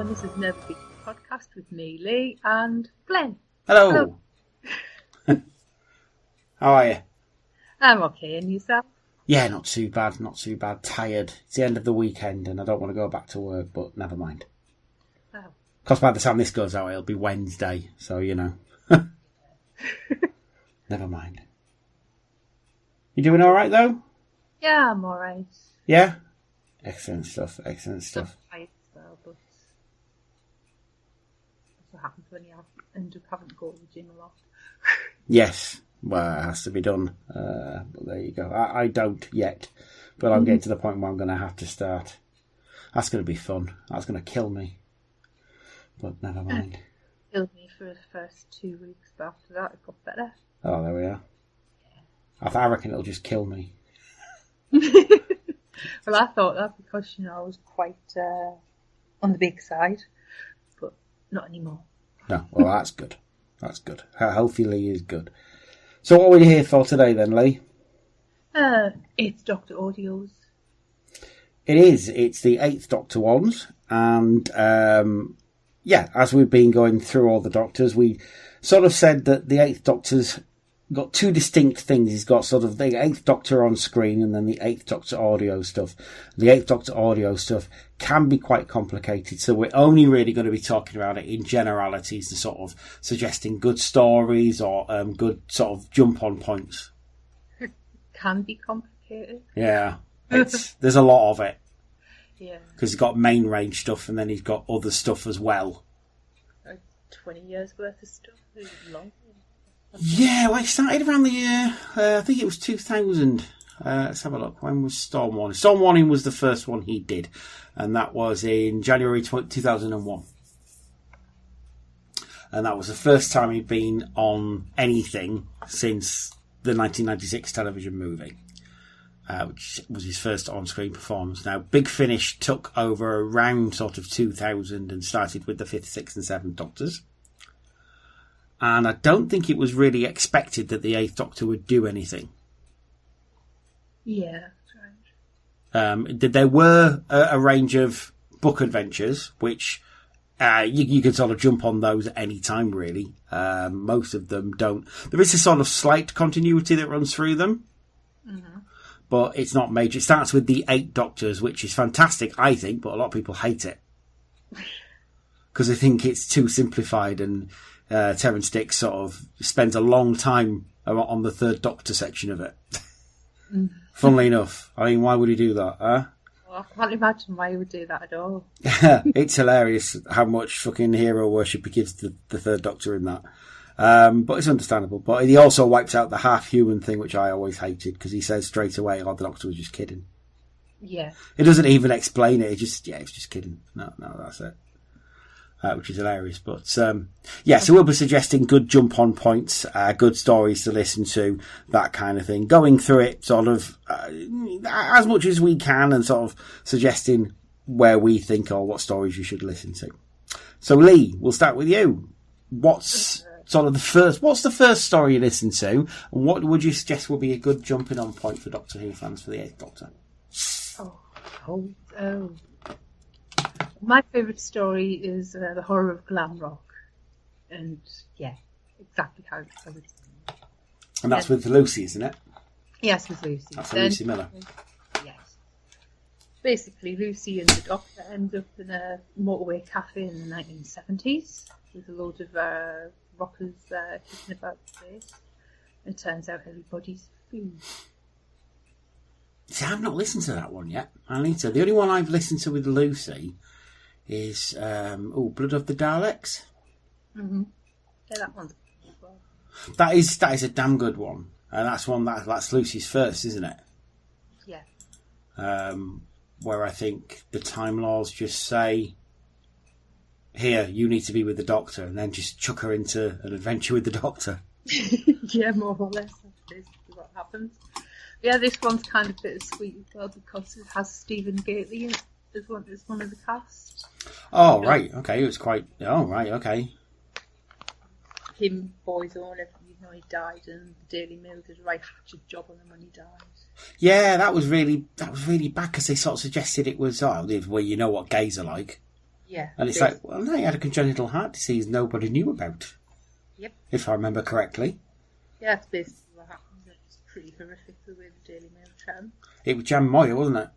and this is Nerva podcast with me, Lee, and Glenn. Hello. How are you? I'm okay, and yourself? Yeah, not too bad, not too bad. Tired. It's the end of the weekend and I don't want to go back to work, but never mind. Oh. Because by the time this goes out, it'll be Wednesday, so you know. Never mind. You doing alright though? Yeah, I'm alright. Yeah? Excellent stuff, excellent stuff. I'm tired as well, but that's what happens when you end up having to go to the gym a lot. Yes, well, it has to be done. But there you go. I don't yet, but I'm getting to the point where I'm going to have to start. That's going to be fun. That's going to kill me. But never mind. It killed me for the first 2 weeks, but after that it got better. Oh, there we are. Yeah. I reckon it'll just kill me. Well, I thought that because, I was quite on the big side, but not anymore. No, well, that's good. That's good. Healthy Lee is good. So what are we here for today then, Lee? It's Dr. Audios. It is. It's the 8th Doctor ones. And, as we've been going through all the Doctors, we sort of said that the 8th Doctor's got two distinct things. He's got sort of the 8th Doctor on screen and then the 8th Doctor audio stuff. The 8th Doctor audio stuff can be quite complicated, so we're only really going to be talking about it in generalities and sort of suggesting good stories or good sort of jump-on points. Can be complicated. Yeah, there's a lot of it. Yeah. Because he's got main range stuff and then he's got other stuff as well. 20 years worth of stuff. It's long. Yeah, well, it started around the year, I think it was 2000. Let's have a look. When was Storm Warning? Storm Warning was the first one he did, and that was in January 2001. And that was the first time he'd been on anything since the 1996 television movie, which was his first on-screen performance. Now, Big Finish took over around sort of 2000 and started with the 5th, 6th and 7th Doctors. And I don't think it was really expected that the 8th Doctor would do anything. Yeah, that's right. There were a range of book adventures, which you can sort of jump on those at any time, really. Most of them don't. There is a sort of slight continuity that runs through them, but it's not major. It starts with the 8 Doctors, which is fantastic, I think, but a lot of people hate it. Because they think it's too simplified and... Terrance Dicks sort of spends a long time on the 3rd Doctor section of it. Funnily enough. I mean, why would he do that, huh? Well, I can't imagine why he would do that at all. It's hilarious how much fucking hero worship he gives the 3rd Doctor in that. But it's understandable. But he also wipes out the half-human thing, which I always hated, because he says straight away, the Doctor was just kidding. Yeah. It doesn't even explain it. It's just kidding. No, that's it. Which is hilarious. But, so we'll be suggesting good jump-on points, good stories to listen to, that kind of thing. Going through it sort of as much as we can and sort of suggesting where we think or what stories you should listen to. So, Lee, we'll start with you. What's the first story you listen to, and what would you suggest would be a good jumping-on point for Doctor Who fans for the 8th Doctor? Oh. My favourite story is The Horror of Glam Rock. And, yeah, exactly how it's done. And that's with Lucy, isn't it? Yes, with Lucy. That's Lucy Miller. Yes. Basically, Lucy and the Doctor end up in a motorway cafe in the 1970s with a load of rockers kicking about the place. It turns out everybody's food. See, I've not listened to that one yet. I need to. The only one I've listened to with Lucy is Blood of the Daleks. Mm-hmm. Yeah, that one's good as well. That is a damn good one, and that's Lucy's first, isn't it? Yeah. Where I think the Time Lords just say, "Here, you need to be with the Doctor," and then just chuck her into an adventure with the Doctor. Yeah, more or less. That's basically what happens. Yeah, this one's kind of bittersweet as well because it has Stephen Gately as one of the cast. Oh, right, okay, it was quite... Oh, right, okay. Him, Boyzone, he died, and the Daily Mail did a right hatchet job on him when he died. Yeah, that was really bad because they sort of suggested it was, well, you know what gays are like. Yeah. And it's like, well, no, he had a congenital heart disease nobody knew about. Yep. If I remember correctly. Yeah, it's basically what happened. It's pretty horrific the way the Daily Mail treated him. It was Jan Moyer, wasn't it?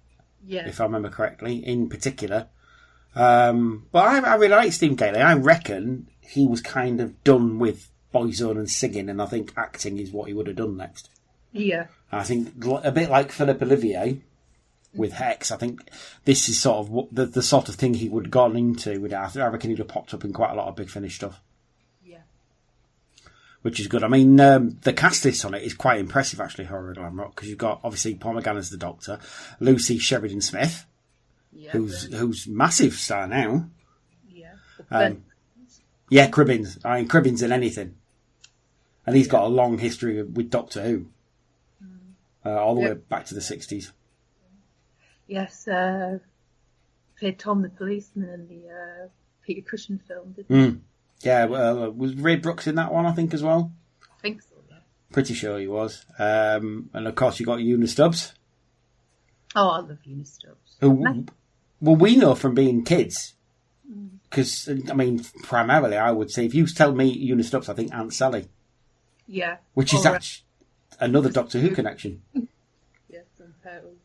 Yeah. If I remember correctly, in particular. But I really like Stephen Gately. I reckon he was kind of done with Boyzone and singing, and I think acting is what he would have done next. Yeah. I think a bit like Philippe Olivier with Hex. I think this is sort of the sort of thing he would have gone into. I reckon he'd have popped up in quite a lot of Big Finish stuff. Yeah. Which is good. I mean, the cast list on it is quite impressive, actually, Horror Glam Rock, because you've got, obviously, Paul McGann as the Doctor, Lucy Sheridan-Smith, Yeah. who's massive star now. Yeah. Yeah, Cribbins. I mean, Cribbins in anything. And he's got a long history with Doctor Who. All the way back to the 60s. Yes, played Tom the policeman in the Peter Cushing film, didn't he? Yeah, well, was Ray Brooks in that one, I think, as well? I think so, yeah. Pretty sure he was. And, of course, you got Una Stubbs. Oh, I love Una Stubbs. Well, we know from being kids. Because, I mean, primarily, I would say, if you tell me Una Stubbs, I think Aunt Sally. Yeah. Which is actually another Doctor Who connection. Yes, unparalleled.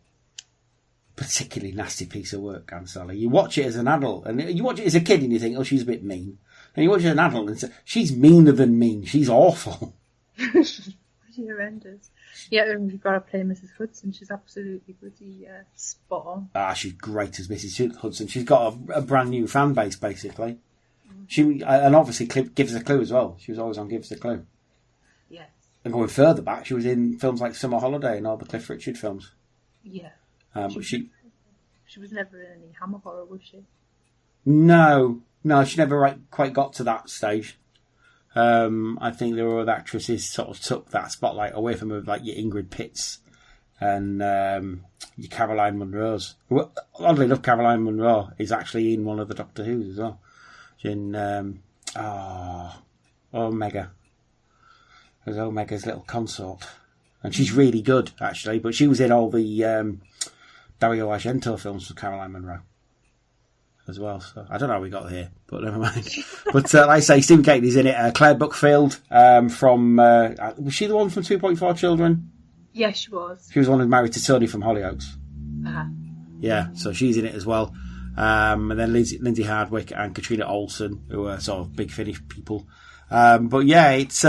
Particularly nasty piece of work, Aunt Sally. You watch it as an adult, and you watch it as a kid, and you think, oh, she's a bit mean. And you watch it as an adult, and say, she's meaner than mean. She's awful. Pretty horrendous. Yeah, and you've got to play Mrs. Hudson. She's absolutely bloody spot on. She's great as Mrs. Hudson. She's got a brand new fan base, basically. She and obviously Give Us a Clue as well. She was always on Give Us a Clue. Yes. And going further back, she was in films like Summer Holiday and all the Cliff Richard films. Yeah. She was never in any Hammer horror, was she? No, she never quite got to that stage. I think there were other actresses sort of took that spotlight away from her, like your Ingrid Pitts and your Caroline Munro's. Well, oddly enough, Caroline Munro is actually in one of the Doctor Who's as well. She's in Omega. As Omega's little consort. And she's really good, actually. But she was in all the Dario Argento films with Caroline Munro as well. So I don't know how we got here, but never mind. But like I say, Stephen Gately's in it. Claire Buckfield from... was she the one from 2.4 Children? Yes, she was. She was the one who's married to Tony from Hollyoaks. Uh-huh. Yeah, so she's in it as well. And then Lindsay Hardwick and Katrina Olsen, who are sort of Big Finish people. But yeah, it's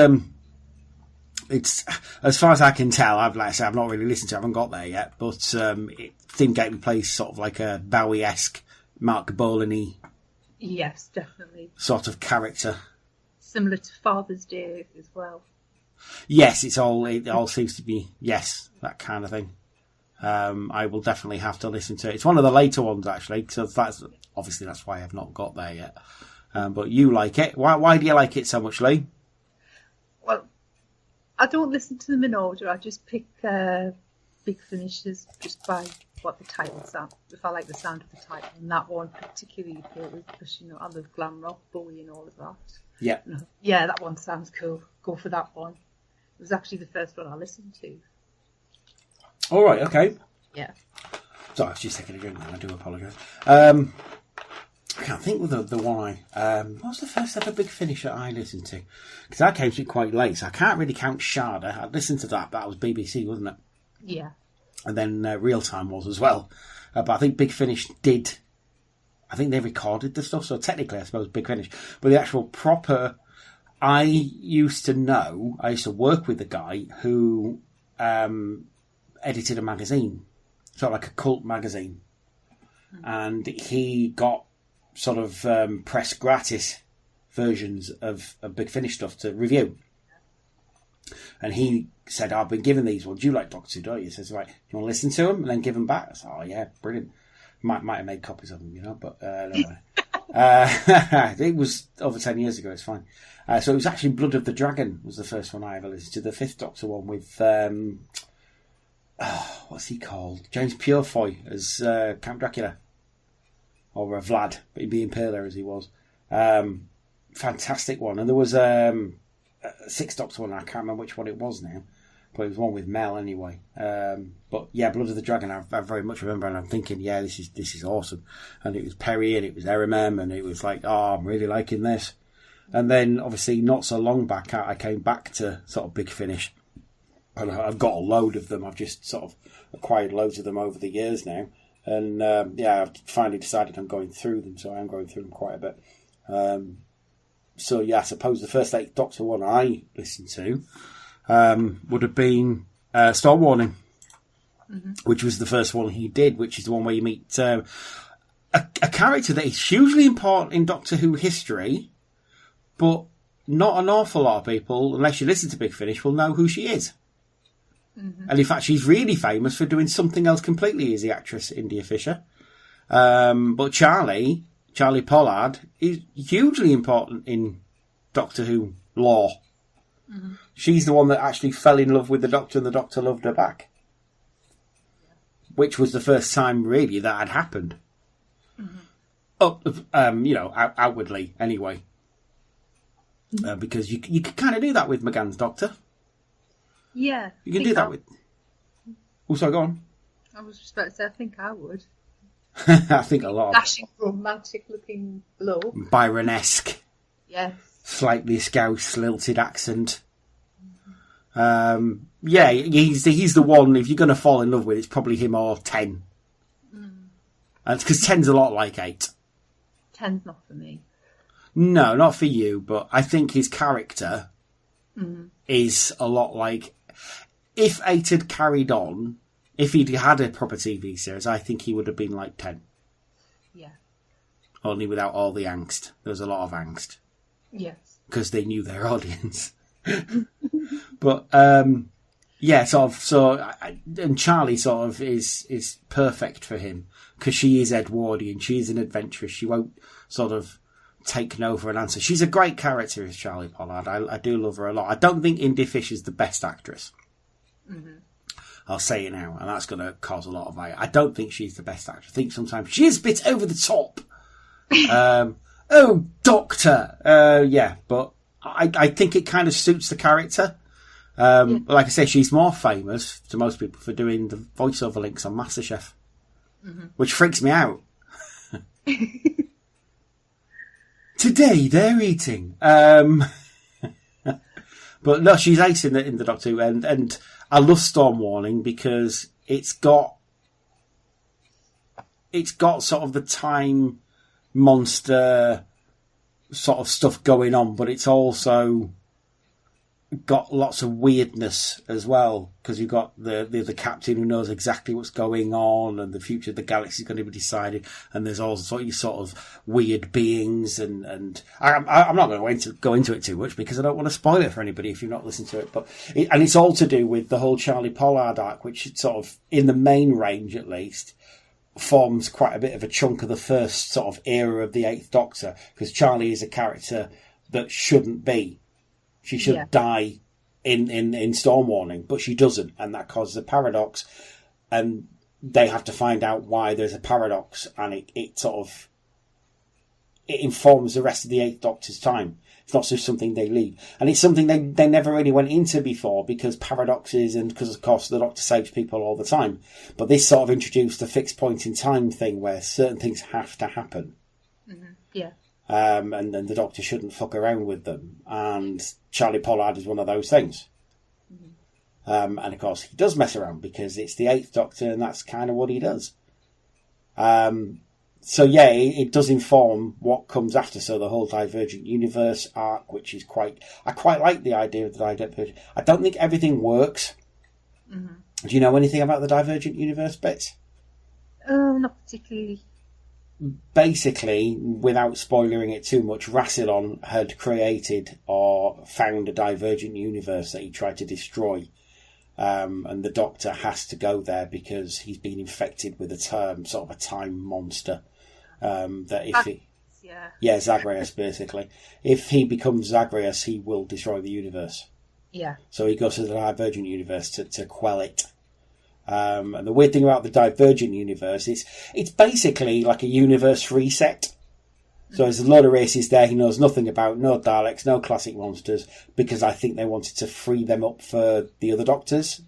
as far as I can tell. I've not really listened to it. I haven't got there yet. But Stephen Gately plays sort of like a Bowie-esque, Mark Bolan-y. Yes, definitely. Sort of character. Similar to Father's Day as well. Yes, it all seems to be that kind of thing. I will definitely have to listen to it. It's one of the later ones actually, so that's why I've not got there yet. But you like it. Why do you like it so much, Lee? Well, I don't listen to them in order. I just pick Big Finishes just by what the title sound. If I like the sound of the title, and that one particularly because I love glam rock, Bowie, and all of that. Yeah. Yeah, that one sounds cool. Go for that one. It was actually the first one I listened to. All right. Okay. Yeah. Sorry, I was just taking a drink. I do apologise. I can't think of the one what was the first ever Big Finish that I listened to? Because I came to it quite late, so I can't really count Sharda. I listened to that, but that was BBC, wasn't it? Yeah. And then Real Time was as well. But I think Big Finish did... I think they recorded the stuff, so technically I suppose Big Finish. But the actual proper... I used to work with a guy who edited a magazine, sort of like a cult magazine. And he got sort of press gratis versions of Big Finish stuff to review. And he said, I've been given these ones. You like Doctor Who, don't you? He says, right, you want to listen to them and then give them back? I said, oh, yeah, brilliant. Might have made copies of them, but anyway. It was over 10 years ago, it's fine. So it was actually Blood of the Dragon was the first one I ever listened to, the Fifth Doctor one with, what's he called? James Purefoy as Count Dracula. Or Vlad, but he'd be paler as he was. Fantastic one. And there was a Sixth Doctor one, I can't remember which one it was now. but it was one with Mel anyway. But yeah, Blood of the Dragon, I very much remember, and I'm thinking, yeah, this is awesome. And it was Perry, and it was RMM, and it was like, oh, I'm really liking this. And then, obviously, not so long back, I came back to sort of Big Finish, and I've got a load of them. I've just sort of acquired loads of them over the years now. And yeah, I've finally decided I'm going through them, so I am going through them quite a bit. So yeah, I suppose the first 8th Doctor one I listened to would have been Storm Warning, which was the first one he did, which is the one where you meet a character that is hugely important in Doctor Who history, but not an awful lot of people, unless you listen to Big Finish, will know who she is. And in fact, she's really famous for doing something else completely as the actress India Fisher. But Charlie Pollard is hugely important in Doctor Who lore. She's the one that actually fell in love with the Doctor, and the Doctor loved her back. Which was the first time, really, that had happened. Outwardly, anyway. Because you could kind of do that with McGann's Doctor. Yeah. You can do that with... Oh, sorry, go on. I was just about to say, I think I would. I think a lot of... Dashing, romantic-looking blow. Byron-esque. Yes. Slightly scouse, lilted accent. Yeah, he's the one, if you're going to fall in love with, it's probably him or 10. And it's because 10's a lot like 8. 10's not for me. No, not for you, but I think his character is a lot like... If 8 had carried on, if he'd had a proper TV series, I think he would have been like 10. Yeah. Only without all the angst. There was a lot of angst. Yes. Because they knew their audience. But, yeah, sort of, so, and Charlie sort of is perfect for him. Because she is Edwardian, she is an adventuress, she won't sort of take no for an answer. She's a great character, is Charlie Pollard. I do love her a lot. I don't think India Fish is the best actress. I'll say it now, and that's going to cause a lot of I don't think she's the best actress. I think sometimes she is a bit over the top. Oh, Doctor! Yeah, but I think it kind of suits the character. Like I say, she's more famous to most people for doing the voiceover links on MasterChef, which freaks me out. Today they're eating. But no, she's ace in the Doctor Who, and I love Storm Warning because it's got sort of the time monster sort of stuff going on, but it's also got lots of weirdness as well, because you've got the captain who knows exactly what's going on, and the future of the galaxy is going to be decided, and there's all sort of weird beings, and I'm not going to go into it too much because I don't want to spoil it for anybody if you've not listened to it, but it's all to do with the whole Charlie Pollard arc, which sort of, in the main range at least, forms quite a bit of a chunk of the first sort of era of the 8th Doctor, because Charlie is a character that shouldn't be. She should die in Storm Warning, but she doesn't, and that causes a paradox, and they have to find out why there's a paradox, and it informs the rest of the 8th Doctor's time. It's not just something they leave, and it's something they never really went into before, because paradoxes, and because of course the Doctor saves people all the time, but this sort of introduced a fixed point in time thing where certain things have to happen. Yeah. And then the Doctor shouldn't fuck around with them. And Charlie Pollard is one of those things. And of course, he does mess around because it's the 8th Doctor, and that's kind of what he does. So yeah, it does inform what comes after. So the whole Divergent Universe arc, which is I quite like the idea of the Divergent. I don't think everything works. Do you know anything about the Divergent Universe bits? Not particularly. Basically, without spoiling it too much, Rassilon had created or found a divergent universe that he tried to destroy. And the Doctor has to go there because he's been infected with a sort of a time monster. That if he... Yeah, Zagreus, basically. If he becomes Zagreus, he will destroy the universe. Yeah. So he goes to the divergent universe to quell it. And the weird thing about the Divergent Universe is it's basically like a universe reset. So there's a load of races there he knows nothing about, no Daleks, no classic monsters, because I think they wanted to free them up for the other Doctors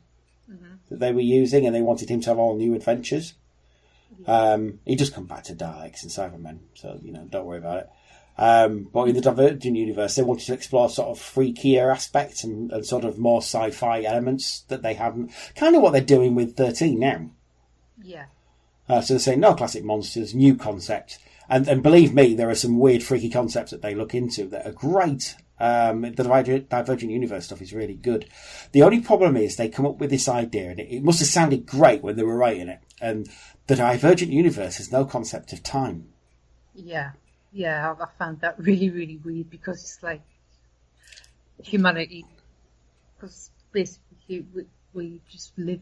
that they were using, and they wanted him to have all new adventures. He does come back to Daleks and Cybermen, so, don't worry about it. But in the Divergent Universe, they wanted to explore sort of freakier aspects and sort of more sci-fi elements that they haven't. Kind of what they're doing with 13 now. Yeah. So they're saying no classic monsters, new concept. And believe me, there are some weird, freaky concepts that they look into that are great. The Divergent Universe stuff is really good. The only problem is they come up with this idea, and it must have sounded great when they were writing it. And the Divergent Universe has no concept of time. Yeah. Yeah, I found that really, really weird, because it's like humanity, because basically we just live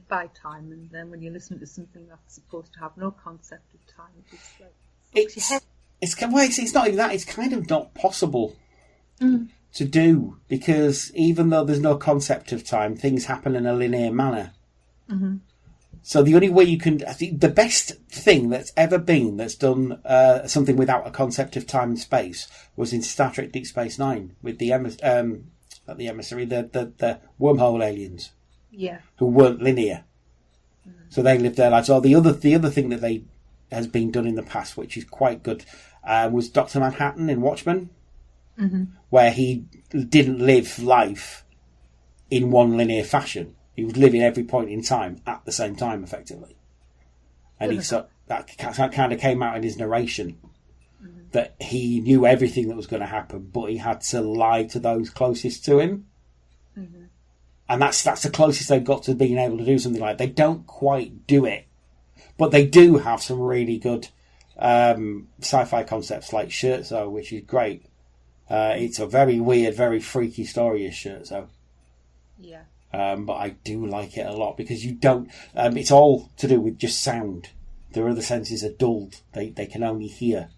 by time, and then when you listen to something that's supposed to have no concept of time, it's like it's not even that. It's kind of not possible to do, because even though there's no concept of time, things happen in a linear manner. Mm-hmm. So the only way you can, I think, the best thing that's ever been that's done something without a concept of time and space was in Star Trek Deep Space Nine with the not the emissary, the wormhole aliens. Yeah. Who weren't linear. So they lived their lives. Or the other thing that has been done in the past, which is quite good, was Dr. Manhattan in Watchmen, where he didn't live life in one linear fashion. He was living every point in time at the same time, effectively. And that kind of came out in his narration, that he knew everything that was going to happen, but he had to lie to those closest to him. And that's the closest they've got to being able to do something like that. They don't quite do it, but they do have some really good sci-fi concepts like Scherzo, which is great. It's a very weird, very freaky story, is Scherzo. Yeah. But I do like it a lot, because you don't... it's all to do with just sound. Their other senses are dulled. They can only hear.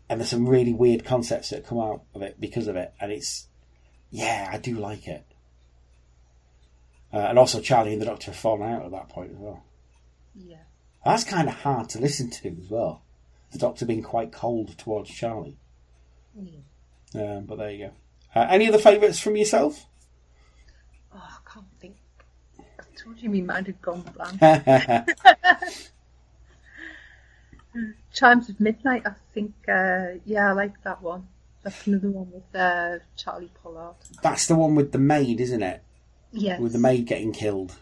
And there's some really weird concepts that come out of it because of it. And it's... Yeah, I do like it. And also Charlie and the Doctor have fallen out at that point as well. Yeah. That's kind of hard to listen to as well. The Doctor being quite cold towards Charlie. But there you go. Any other favourites from yourself? Oh, I can't think. I told you my mind had gone blank. Chimes of Midnight, I think. I like that one. That's another one with Charlie Pollard. That's the one with the maid, isn't it? Yes. With the maid getting killed.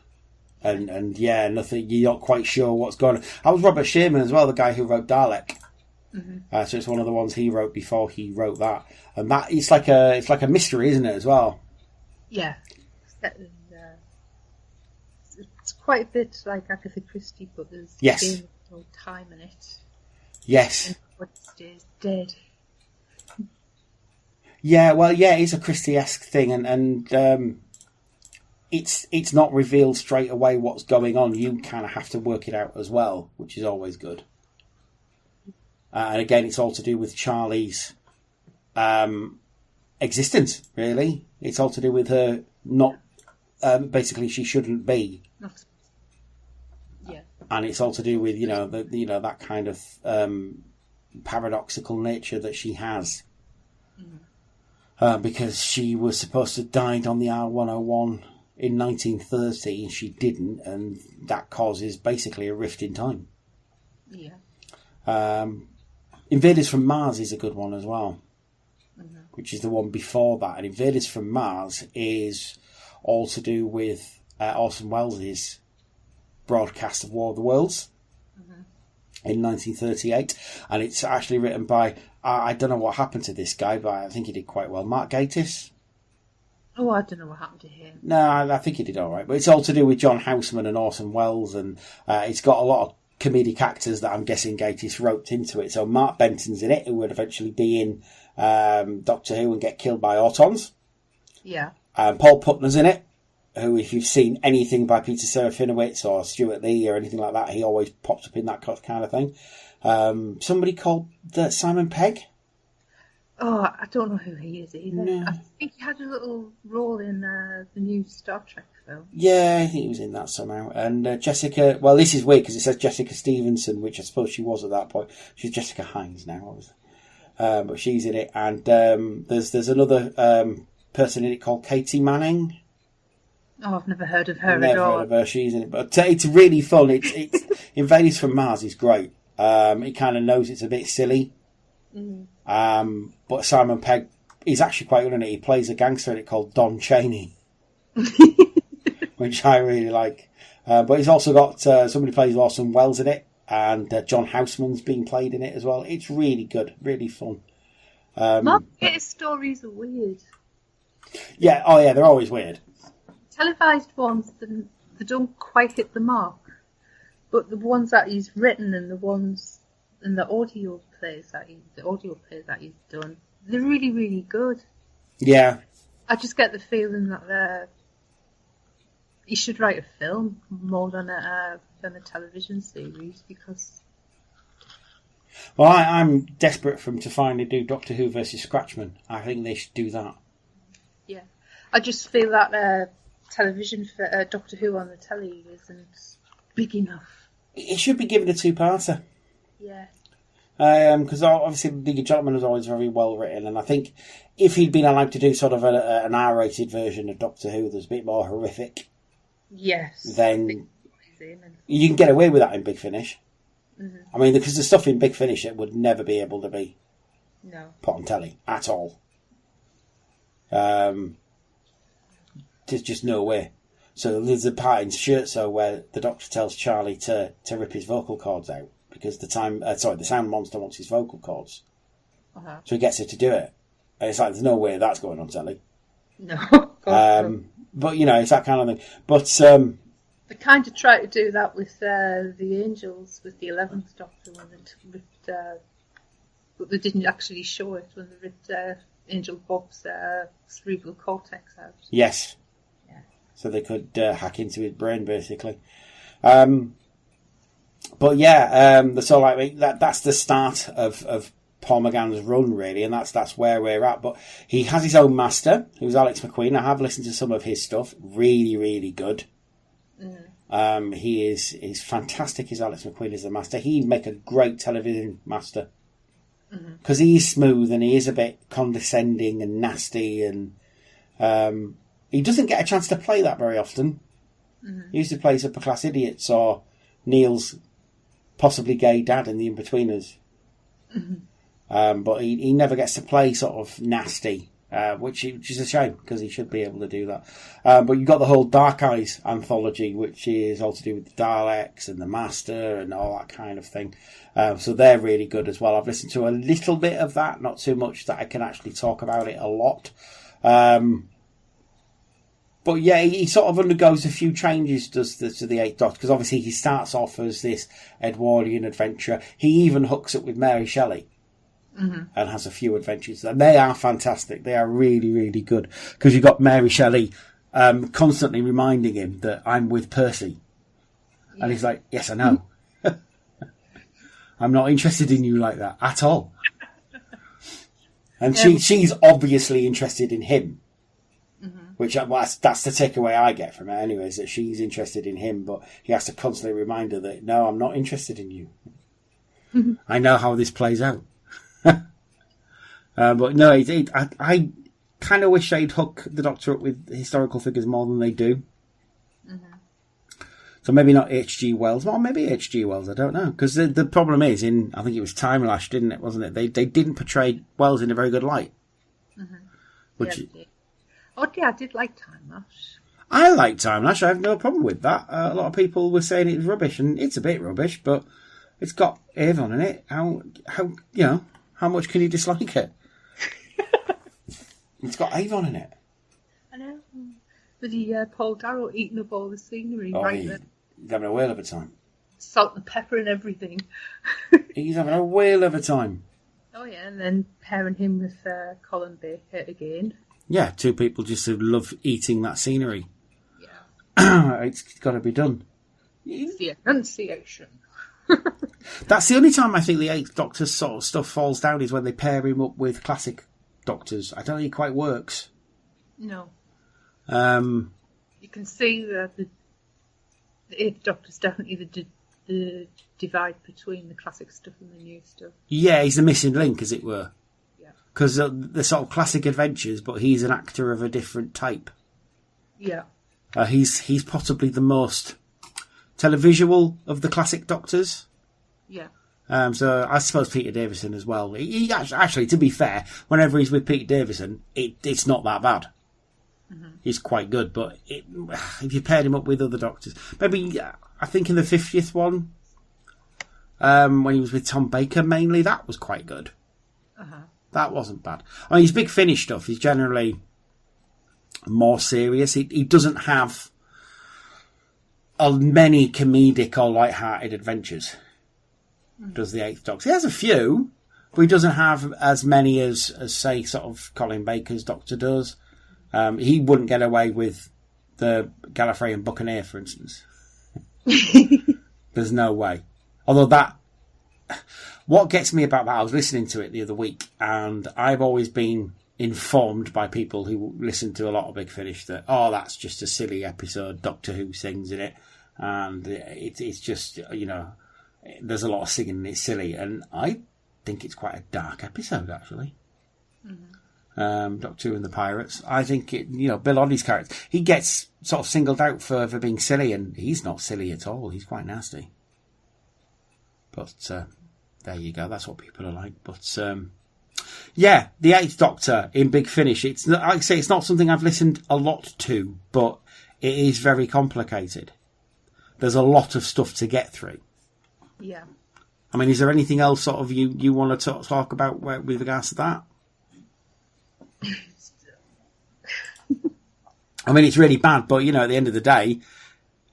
And nothing. You're not quite sure what's going on. That was Robert Sherman as well, the guy who wrote Dalek. So it's one of the ones he wrote before he wrote that. And that it's like a mystery, isn't it, as well? Yeah. It's quite a bit like Agatha Christie, but there's no time in it. Yes. And what stays dead. Yeah, well, it's a Christie-esque thing, and it's not revealed straight away what's going on. You kind of have to work it out as well, which is always good. And again, it's all to do with Charlie's existence, really. It's all to do with her not... basically, she shouldn't be. Yeah. And it's all to do with, that kind of paradoxical nature that she has. Because she was supposed to have died on the R101 in 1930, and she didn't, and that causes basically a rift in time. Yeah. Invaders from Mars is a good one as well, which is the one before that. And Invaders from Mars is all to do with Orson Welles' broadcast of War of the Worlds in 1938, and it's actually written by I don't know what happened to this guy, but I think he did quite well. Mark Gatiss. Oh, I don't know what happened to him. No, I think he did all right. But it's all to do with John Houseman and Orson Welles, and it's got a lot of comedic actors that I'm guessing Gatiss roped into it. So Mark Benton's in it, who would eventually be in Doctor Who and get killed by Autons. Yeah. Paul Putner's in it, who, if you've seen anything by Peter Serafinowicz or Stuart Lee or anything like that, he always pops up in that kind of thing. Somebody called Simon Pegg. Oh, I don't know who he is either. No. I think he had a little role in the new Star Trek film. Yeah, I think he was in that somehow. And Jessica, well, this is weird because it says Jessica Stevenson, which I suppose she was at that point. She's Jessica Hines now, obviously. But she's in it. And there's another person in it called Katie Manning. Oh, I've never heard of her Never at all. heard of her. She's in it. But it's really fun. It's Invaders from Mars is great. It kind of knows it's a bit silly. But Simon Pegg is actually quite good in it. He plays a gangster in it called Don Chaney. Which I really like. But he's also got somebody plays Orson Welles in it, and John Houseman's being played in it as well. It's really good, really fun. Mark stories are weird. Yeah, oh yeah, they're always weird. Televised ones, they don't quite hit the mark, but the ones that he's written and the ones in the audio plays that he's done, they're really, really good. Yeah, I just get the feeling that he should write a film more than a television series because. Well, I'm desperate for him to finally do Doctor Who versus Scratchman. I think they should do that. Yeah, I just feel that television for Doctor Who on the telly isn't big enough. It should be given a two-parter. Yeah. Because obviously Bigger Gentleman was always very well written, and I think if he'd been allowed to do sort of an R-rated version of Doctor Who that's a bit more horrific, yes, then you can get away with that in Big Finish. Mm-hmm. I mean, because the stuff in Big Finish it would never be able to be put on telly at all. There's just no way. So there's a part in Scherzo where the Doctor tells Charlie to rip his vocal cords out because the sound monster wants his vocal cords. Uh-huh. So he gets her to do it. And it's like, there's no way that's going on telly. No. But, it's that kind of thing. But they kind of try to do that with the Angels, with the 11th Doctor, when they ripped, but they didn't actually show it when they ripped Angel Bob's cerebral cortex out. Yes. Yeah. So they could hack into his brain, basically. But yeah, so like that's the start of Paul McGann's run, really, and that's where we're at. But he has his own master, who's Alex McQueen. I have listened to some of his stuff. Really, really good. Mm-hmm. He's fantastic as Alex McQueen as the master. He'd make a great television master. Because he's smooth and he is a bit condescending and nasty, and he doesn't get a chance to play that very often. Mm-hmm. He used to play Upper Class Idiots or Neil's possibly gay dad in The Inbetweeners. Mm-hmm. But he never gets to play sort of nasty, which is a shame because he should be able to do that. But you've got the whole Dark Eyes anthology, which is all to do with the Daleks and the Master and all that kind of thing. So they're really good as well. I've listened to a little bit of that, not too much that I can actually talk about it a lot. But yeah, he sort of undergoes a few changes to the Eighth Doctor, because obviously he starts off as this Edwardian adventurer. He even hooks up with Mary Shelley. Mm-hmm. And has a few adventures. And they are fantastic. They are really, really good. Because you've got Mary Shelley constantly reminding him that I'm with Percy. Yeah. And he's like, yes, I know. I'm not interested in you like that at all. And she's obviously interested in him. Mm-hmm. Which that's the takeaway I get from it anyway, is that she's interested in him, but he has to constantly remind her that, no, I'm not interested in you. Mm-hmm. I know how this plays out. But no, I kind of wish they'd hook the Doctor up with historical figures more than they do. Mm-hmm. So maybe not H.G. Wells. Well, maybe H.G. Wells, I don't know. Because the problem is, I think it was Time Lash, wasn't it? They didn't portray Wells in a very good light. Mm-hmm. Which, I did like Time Lash. I like Time Lash. I have no problem with that. A lot of people were saying it was rubbish, and it's a bit rubbish, but it's got Avon in it. How much can you dislike it? It's got Avon in it. I know. With the Paul Darrow eating up all the scenery there. He's having a whale of a time. Salt and pepper and everything. He's having a whale of a time. Oh yeah, and then pairing him with Colin Baker again. Yeah, two people just who love eating that scenery. Yeah. It's got to be done. It's the Annunciation. That's the only time I think the Eighth Doctor sort of stuff falls down is when they pair him up with classic Doctors. I don't think it quite works. No. You you can see that the Eighth Doctor's definitely the divide between the classic stuff and the new stuff. Yeah, he's the missing link, as it were. Yeah. Because they're sort of classic adventures, but he's an actor of a different type. Yeah. He's possibly the most televisual of the classic Doctors. Yeah. So I suppose Peter Davison as well. He actually, to be fair, whenever he's with Peter Davison, it's not that bad. Mm-hmm. He's quite good, but if you paired him up with other Doctors, maybe I think in the 50th one, when he was with Tom Baker mainly, that was quite good. Uh-huh. That wasn't bad. I mean, his Big Finish stuff is generally more serious. He doesn't have many comedic or light-hearted adventures. Does the Eighth Doctor? He has a few, but he doesn't have as many as say, sort of Colin Baker's Doctor does. He wouldn't get away with the Gallifreyan Buccaneer, for instance. There's no way. Although what gets me about that, I was listening to it the other week, and I've always been informed by people who listen to a lot of Big Finish that, that's just a silly episode, Doctor Who sings in it, and it's just, there's a lot of singing and it's silly, and I think it's quite a dark episode, actually. Mm-hmm. Doctor Who and the Pirates. I think Bill Oddie's character, he gets sort of singled out for being silly, and he's not silly at all. He's quite nasty. But there you go. That's what people are like. But the Eighth Doctor in Big Finish. It's like I say, it's not something I've listened a lot to, but it is very complicated. There's a lot of stuff to get through. Yeah. I mean, is there anything else sort of you want to talk about with regards to that? I mean, it's really bad, but, at the end of the day,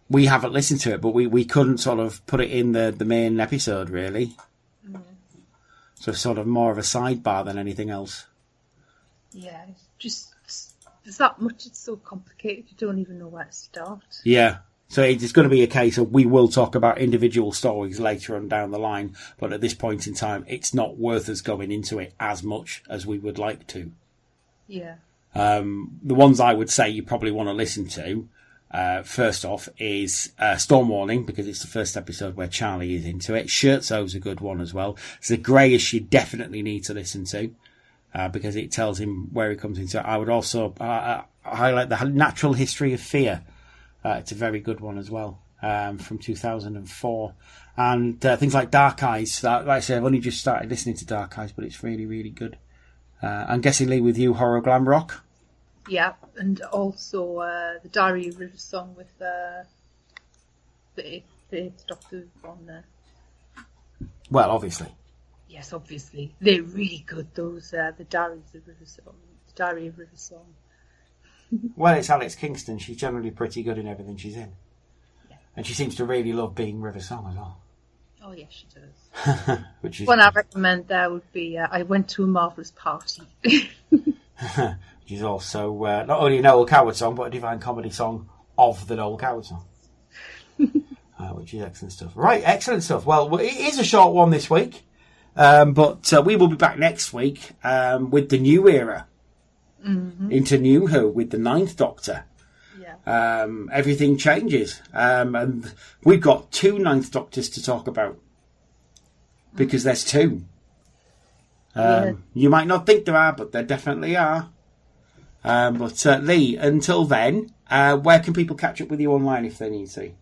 we haven't listened to it, but we couldn't sort of put it in the main episode, really. Mm. So it's sort of more of a sidebar than anything else. Yeah, it's just, there's that much, it's so complicated, you don't even know where to start. Yeah. So it's going to be a case of we will talk about individual stories later on down the line, but at this point in time, it's not worth us going into it as much as we would like to. Yeah. The ones I would say you probably want to listen to, first off, is Storm Warning, because it's the first episode where Charlie is into it. Scherzo's a good one as well. The Greyish you definitely need to listen to, because it tells him where he comes into it. I would also highlight the Natural History of Fear. It's a very good one as well, from 2004. And things like Dark Eyes. Like I say, I've only just started listening to Dark Eyes, but it's really, really good. I'm guessing, Lee, with you, Horror Glam Rock? Yeah, and also the Diary of River Song with the Eighth Doctor on there. Well, obviously. Yes, obviously. They're really good, those, the Diaries of River Song. The Diary of River Song. Well, it's Alex Kingston. She's generally pretty good in everything she's in. Yeah. And she seems to really love being River Song as well. Oh, yes, she does. Which is one I recommend there would be I Went to a Marvellous Party. Which is also not only a Noel Coward song, but a Divine Comedy song of the Noel Coward song. Which is excellent stuff. Right, excellent stuff. Well, it is a short one this week, but we will be back next week with the new era. Mm-hmm. Into New Who with the Ninth Doctor. Yeah. Everything changes. And we've got 2 Ninth Doctors to talk about. Because there's 2. You might not think there are, but there definitely are. But Lee, until then, where can people catch up with you online if they need to?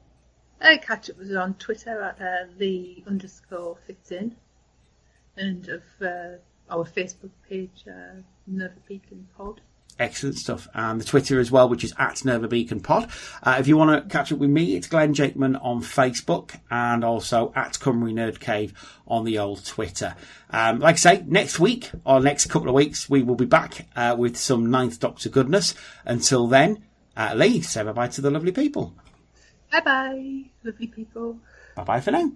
Catch up with us on Twitter at Lee_fitsin. And of our Facebook page, Nerva Beacon Pod. Excellent stuff. And the Twitter as well, which is at Nerva Beacon Pod. If you want to catch up with me, it's Glenn Jakeman on Facebook and also at Cymru Nerd Cave on the old Twitter. Like I say, next week or next couple of weeks, we will be back with some Ninth Doctor goodness. Until then, Lee, say bye-bye to the lovely people. Bye-bye, lovely people. Bye-bye for now.